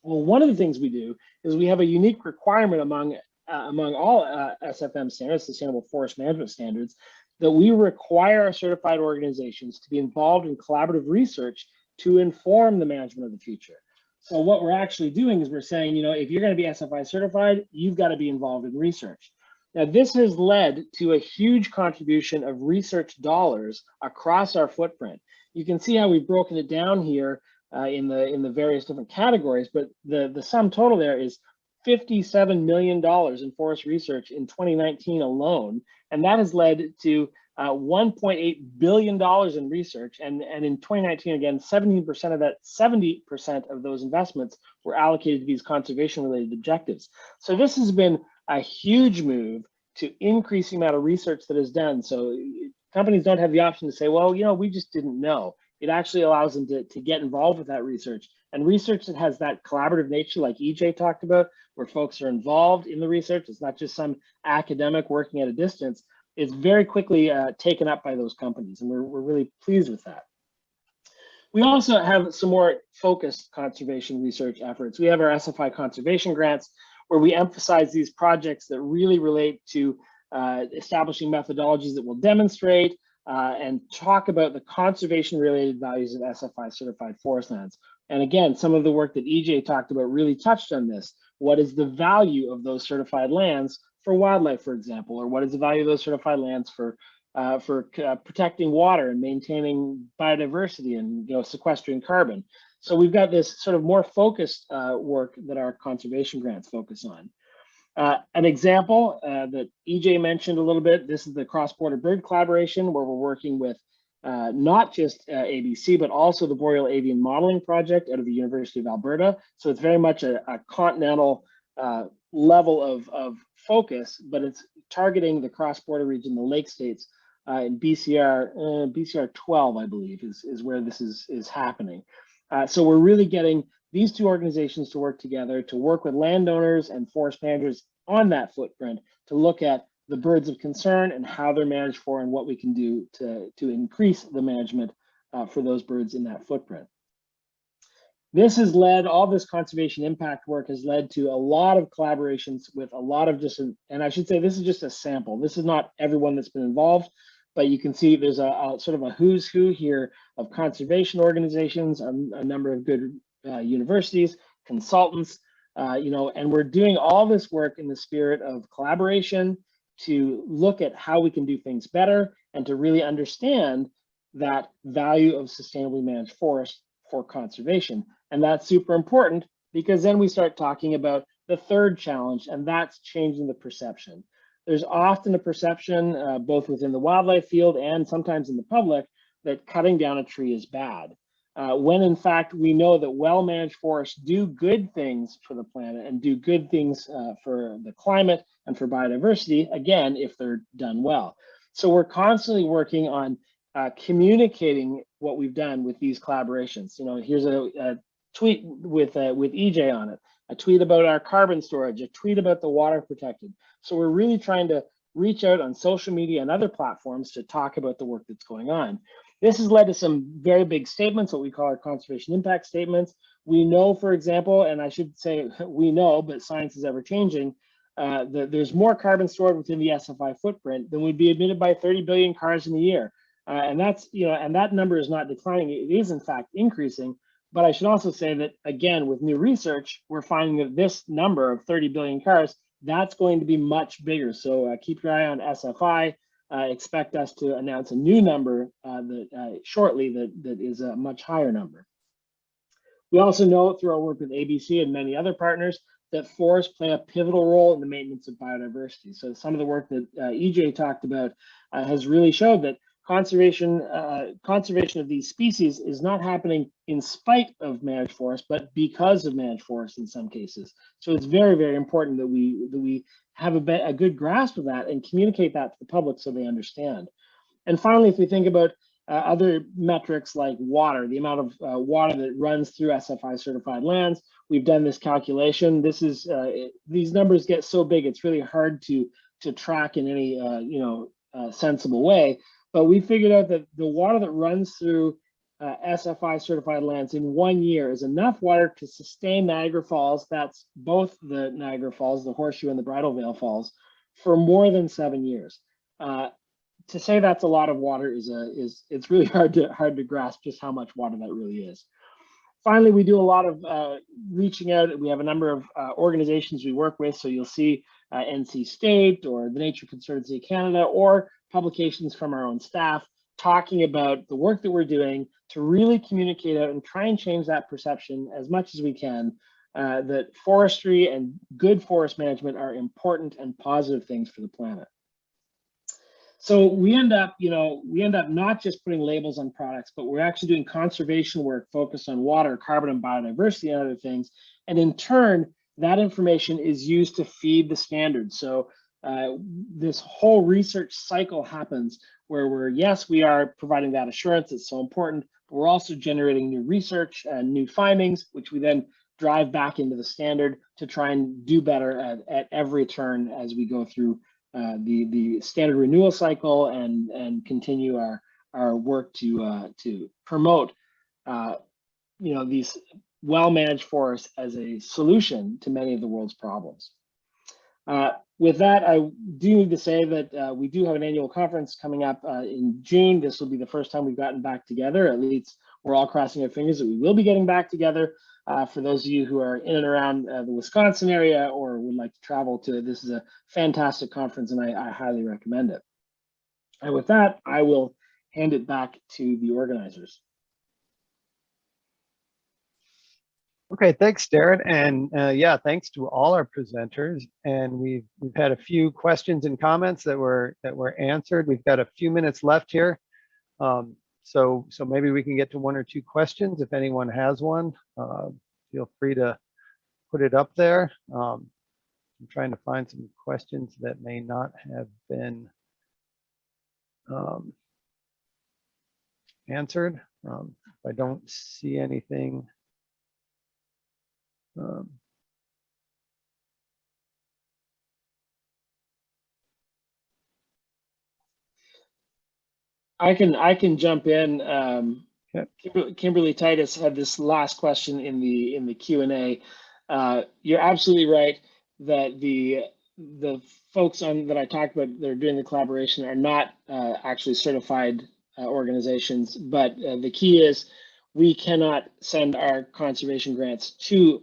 Well, one of the things we do is we have a unique requirement among all SFM standards, Sustainable Forest Management Standards, that we require our certified organizations to be involved in collaborative research to inform the management of the future. So what we're actually doing is we're saying, you know, if you're going to be SFI certified, you've got to be involved in research. Now, this has led to a huge contribution of research dollars across our footprint. You can see how we've broken it down here in the various different categories, but the sum total there is $57 million in forest research in 2019 alone, and that has led to $1.8 billion in research. And in 2019, again, 70% of that, 70% of those investments were allocated to these conservation-related objectives. So this has been a huge move to increase the amount of research that is done. So companies don't have the option to say, well, you know, we just didn't know. It actually allows them to get involved with that research. And research that has that collaborative nature, like EJ talked about, where folks are involved in the research, it's not just some academic working at a distance, it's very quickly taken up by those companies. And we're really pleased with that. We also have some more focused conservation research efforts. We have our SFI conservation grants, where we emphasize these projects that really relate to establishing methodologies that will demonstrate and talk about the conservation-related values of SFI certified forest lands. And again, some of the work that EJ talked about really touched on this. What is the value of those certified lands for wildlife, for example, or what is the value of those certified lands for protecting water and maintaining biodiversity and, you know, sequestering carbon? So we've got this sort of more focused work that our conservation grants focus on. An example that EJ mentioned a little bit, this is the cross-border bird collaboration, where we're working with not just ABC, but also the Boreal Avian Modeling Project out of the University of Alberta. So it's very much a continental level of focus, but it's targeting the cross-border region, the Lake States, in BCR 12, I believe, is where this is happening. So we're really getting these two organizations to work together, to work with landowners and forest managers on that footprint, to look at the birds of concern and how they're managed for and what we can do to increase the management for those birds in that footprint. This has led, all this conservation impact work has led to a lot of collaborations with a lot of and I should say this is just a sample. This is not everyone that's been involved, but you can see there's a sort of a who's who here of conservation organizations, a number of good universities, consultants, you know, and we're doing all this work in the spirit of collaboration to look at how we can do things better and to really understand that value of sustainably managed forest for conservation. And that's super important, because then we start talking about the third challenge, and that's changing the perception. There's often a perception, both within the wildlife field and sometimes in the public, that cutting down a tree is bad. When in fact we know that well-managed forests do good things for the planet and do good things for the climate and for biodiversity, again, if they're done well. So we're constantly working on communicating what we've done with these collaborations. You know, here's a tweet with EJ on it, a tweet about our carbon storage, a tweet about the water protected. So we're really trying to reach out on social media and other platforms to talk about the work that's going on. This has led to some very big statements, what we call our conservation impact statements. We know, for example, and I should say we know, but science is ever changing, that there's more carbon stored within the SFI footprint than would be emitted by 30 billion cars in a year. And that's, you know, and that number is not declining. It is in fact increasing. But I should also say that, again, with new research, we're finding that this number of 30 billion cars, that's going to be much bigger. So keep your eye on SFI. Expect us to announce a new number shortly that is a much higher number. We also know through our work with ABC and many other partners that forests play a pivotal role in the maintenance of biodiversity. So some of the work that EJ talked about has really showed that conservation of these species is not happening in spite of managed forests, but because of managed forests in some cases. So it's very, very important that we have a good grasp of that and communicate that to the public so they understand. And finally, if we think about other metrics like water, the amount of water that runs through SFI certified lands. We've done this calculation. This is these numbers get so big, it's really hard to track in any sensible way. But we figured out that the water that runs through SFI certified lands in 1 year is enough water to sustain Niagara Falls. That's both the Niagara Falls, the Horseshoe and the Bridal Veil Falls, for more than 7 years. To say that's a lot of water it's really hard to grasp just how much water that really is. Finally, we do a lot of reaching out. We have a number of organizations we work with. So you'll see NC State or the Nature Conservancy of Canada or publications from our own staff talking about the work that we're doing to really communicate out and try and change that perception as much as we can, that forestry and good forest management are important and positive things for the planet. So we end up not just putting labels on products, but we're actually doing conservation work focused on water, carbon, and biodiversity and other things. And in turn, that information is used to feed the standards. So this whole research cycle happens where we are providing that assurance. It's so important, but we're also generating new research and new findings, which we then drive back into the standard to try and do better at every turn as we go through the standard renewal cycle and continue our work to promote these well-managed forests as a solution to many of the world's problems. With that, I do need to say that we do have an annual conference coming up in June. This will be the first time we've gotten back together. At least we're all crossing our fingers that we will be getting back together. For those of you who are in and around the Wisconsin area or would like to travel to, this is a fantastic conference and I highly recommend it. And with that, I will hand it back to the organizers. Okay, thanks, Darren. And yeah, thanks to all our presenters. And we've had a few questions and comments that were answered. We've got a few minutes left here. So maybe we can get to one or two questions. If anyone has one, feel free to put it up there. I'm trying to find some questions that may not have been answered. If I don't see anything. I can jump in. Okay. Kimberly Titus had this last question in the Q&A. You're absolutely right that the folks that I talked about that are doing the collaboration are not actually certified organizations, but the key is we cannot send our conservation grants to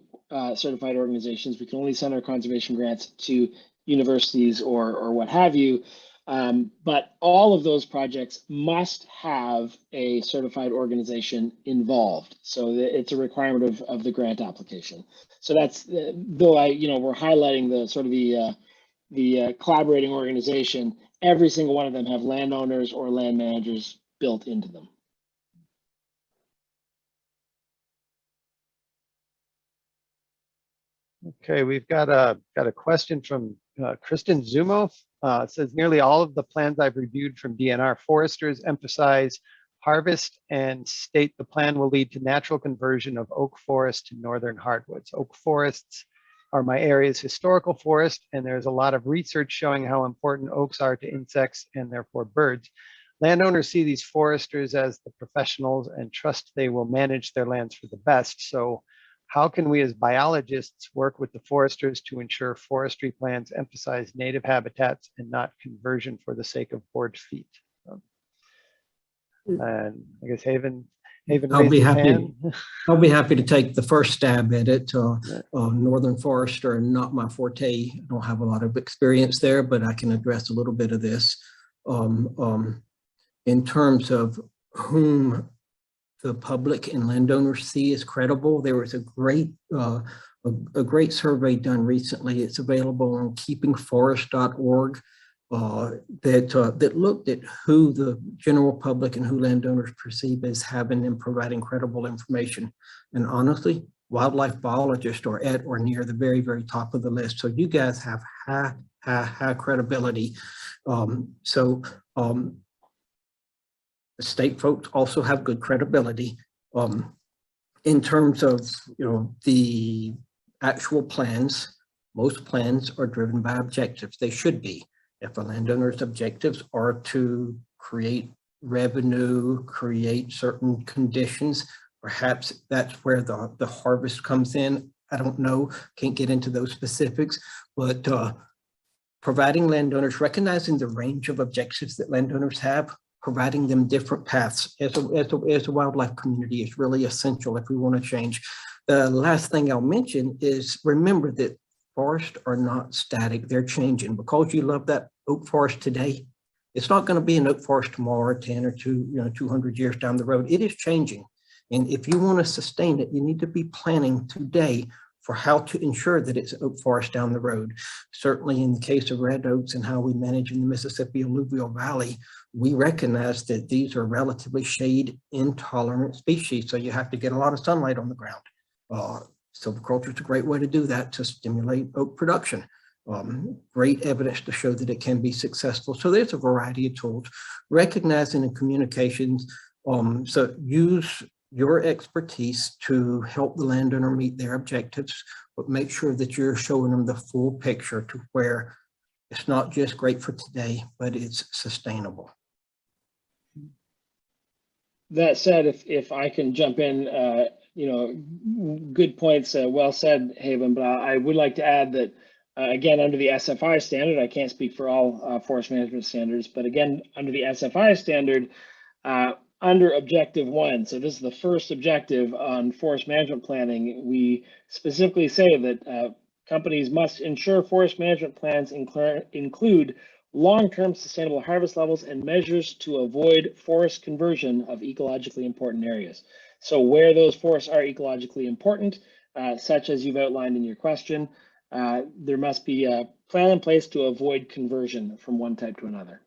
certified organizations. We can only send our conservation grants to universities or what have you. But all of those projects must have a certified organization involved. So it's a requirement of the grant application. So that's, though we're highlighting the sort of the collaborating organization, every single one of them have landowners or land managers built into them. Okay, we've got a question from Kristen Zumo. It says nearly all of the plans I've reviewed from DNR foresters emphasize harvest and state the plan will lead to natural conversion of oak forest to northern hardwoods. Oak forests are my area's historical forest, and there's a lot of research showing how important oaks are to insects and therefore birds. Landowners see these foresters as the professionals and trust they will manage their lands for the best. So how can we as biologists work with the foresters to ensure forestry plans emphasize native habitats and not conversion for the sake of board feet? And I guess Haven I'll be happy. hand. I'll be happy to take the first stab at it. Northern forests are not my forte. I don't have a lot of experience there, but I can address a little bit of this. In terms of whom the public and landowners see as credible, there was a great survey done recently. It's available on keepingforest.org that looked at who the general public and who landowners perceive as having and providing credible information. And honestly, wildlife biologists are at or near the very, very top of the list. So you guys have high credibility. The state folks also have good credibility in terms of, the actual plans. Most plans are driven by objectives. They should be. If a landowner's objectives are to create revenue, create certain conditions, perhaps that's where the harvest comes in. I don't know, can't get into those specifics, but providing landowners, recognizing the range of objectives that landowners have, providing them different paths as a wildlife community is really essential if we want to change. The last thing I'll mention is remember that forests are not static, they're changing. Because you love that oak forest today, it's not going to be an oak forest tomorrow, 10 or 200 years down the road. It is changing. And if you want to sustain it, you need to be planning today for how to ensure that it's oak forest down the road. Certainly in the case of red oaks and how we manage in the Mississippi alluvial valley, we recognize that these are relatively shade intolerant species. So you have to get a lot of sunlight on the ground. Silviculture is a great way to do that, to stimulate oak production. Great evidence to show that it can be successful. So there's a variety of tools. Recognizing in communications, so use your expertise to help the landowner meet their objectives, but make sure that you're showing them the full picture to where it's not just great for today, but it's sustainable. That said, if I can jump in, good points, well said, Haven, but I would like to add that, again, under the SFI standard, I can't speak for all forest management standards, but again, under the SFI standard, under objective 1, so this is the first objective on forest management planning, we specifically say that companies must ensure forest management plans include long-term sustainable harvest levels and measures to avoid forest conversion of ecologically important areas. So where those forests are ecologically important, such as you've outlined in your question, there must be a plan in place to avoid conversion from one type to another.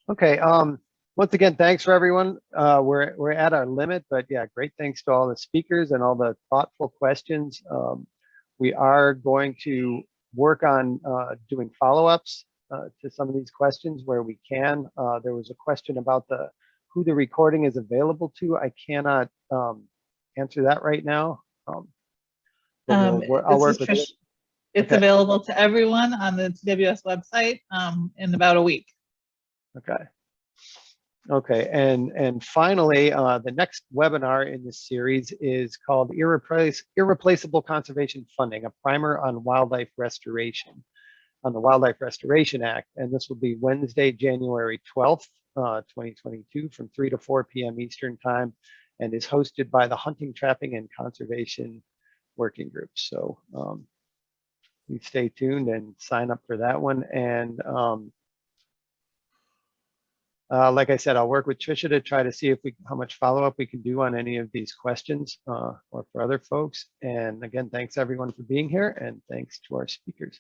Okay, once again, thanks for everyone. We're at our limit, but yeah, great thanks to all the speakers and all the thoughtful questions. We are going to work on doing follow-ups to some of these questions where we can. There was a question about who the recording is available to. I cannot answer that right now. I'll work with it. It's Okay. available to everyone on the TWS website in about a week. Okay, and finally, the next webinar in this series is called Irreplaceable Conservation Funding, a primer on wildlife restoration, on the Wildlife Restoration Act. And this will be Wednesday, January 12th, 2022 from 3 to 4 p.m. Eastern Time, and is hosted by the Hunting, Trapping, and Conservation Working Group. So please stay tuned and sign up for that one. And like I said, I'll work with Tricia to try to see how much follow-up we can do on any of these questions or for other folks. And again, thanks everyone for being here, and thanks to our speakers.